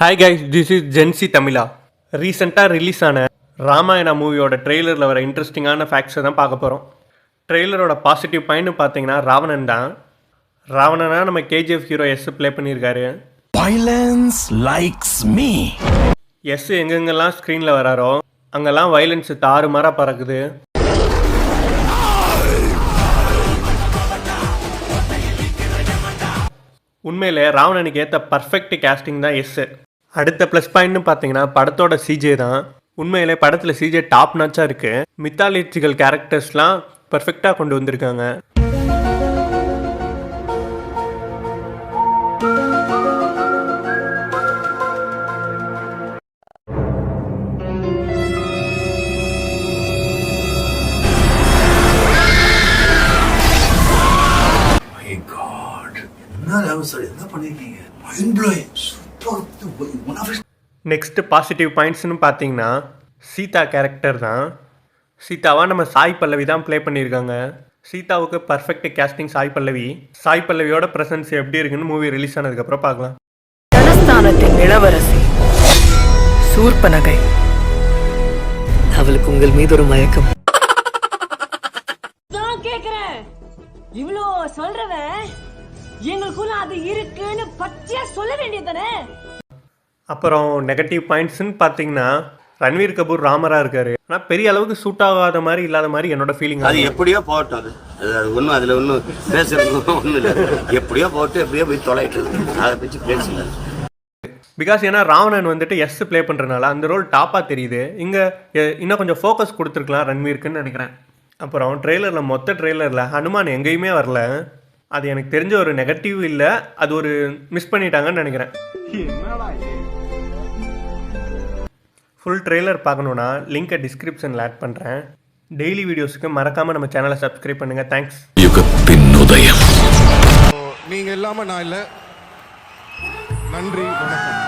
Hi guys, this is Jency தமிழா. ரீசெண்டாக release ஆன ராமாயணா மூவியோட ட்ரெய்லரில் வர இன்ட்ரெஸ்டிங்கான ஃபேக்ட்ஸை தான் பார்க்க போகிறோம். ட்ரெய்லரோட பாசிட்டிவ் பாயிண்ட்னு பார்த்தீங்கன்னா ராவணன் தான். ராவணனா நம்ம கேஜிஎஃப் ஹீரோ எஸ் ப்ளே பண்ணியிருக்காரு. Violence likes me. எஸ் எங்கெங்கெல்லாம் ஸ்க்ரீனில் வராரோ அங்கெல்லாம் வயலன்ஸு தாறுமாறாக பறக்குது. உண்மையிலே ராவணனுக்கு ஏற்ற பர்ஃபெக்ட் கேஸ்டிங் தான் எஸ். அடுத்த ப்ளஸ் பாயிண்ட்னு பார்த்தீங்கன்னா படத்தோட சிஜே தான். உண்மையிலே படத்தில் சிஜே டாப் நாச்சாக இருக்குது. மித்தாலஜிக்கல் கேரக்டர்ஸ்லாம் பர்ஃபெக்டாக கொண்டு வந்திருக்காங்க. நெக்ஸ்ட் பாசிட்டிவ் பாயிண்ட்ஸ்னு பார்த்தீங்கன்னா சீதா கேரக்டர் தான். சீதாவா நம்ம சாய் பல்லவி தான் ப்ளே பண்ணியிருக்காங்க. சீதாவுக்கு perfect casting Sai Pallavi. Sai பல்லவியோட presence எப்படி இருக்குன்னு மூவி ரிலீஸ் ஆனதுக்கப்புறம் பார்க்கலாம். தனஸ்தானத்தின் இளவரசி சூர்பனகை, அவளுக்கு உங்கள் மீது ஒரு மயக்கம். இவ்வளோ சொல்றவன் எங்களுக்குள்ள அது இருக்குன்னு பச்சையா சொல்ல வேண்டியதானே. அப்புறம் நெகட்டிவ் பாயிண்ட்ஸ்ன்னு பார்த்தீங்கன்னா ரன்வீர் கபூர் ராமராக இருக்காரு. ஆனால் பெரிய அளவுக்கு சூட் ஆகாத மாதிரி இல்லாத மாதிரி என்னோட ஃபீலிங். அது எப்படியோ போகட்டும், அது ஒன்றும் அதில் ஒன்றும் பேசுறது ஒன்றும் இல்லை. எப்படியோ போட்டு எப்படியோ போய் தொலைட்டு அதை பற்றி பேசல. பிகாஸ் ஏன்னா ராவணன் வந்துட்டு எஸ் ப்ளே பண்ணுறதுனால அந்த ரோல் டாப்பாக தெரியுது. இங்கே இன்னும் கொஞ்சம் ஃபோக்கஸ் கொடுத்துருக்கலாம் ரன்வீருக்குன்னு நினைக்கிறேன். அப்புறம் ட்ரெய்லரில் மொத்த ட்ரெய்லரில் ஹனுமான் எங்கேயுமே வரல. அது எனக்கு தெரிஞ்ச ஒரு நெகட்டிவ் இல்லை, அது ஒரு மிஸ் பண்ணிட்டாங்கன்னு நினைக்கிறேன். ஃபுல் ட்ரெய்லர் பார்க்கணுன்னா லிங்கை டிஸ்கிரிப்ஷனில் ஆட் பண்ணுறேன். டெய்லி வீடியோஸுக்கு மறக்காமல் நம்ம சேனலை சப்ஸ்கிரைப் பண்ணுங்கள். தேங்க்ஸ். யுகத்தின் உதயம். நீங்கள் இல்லாமல் நான் இல்லை. நன்றி, வணக்கம்.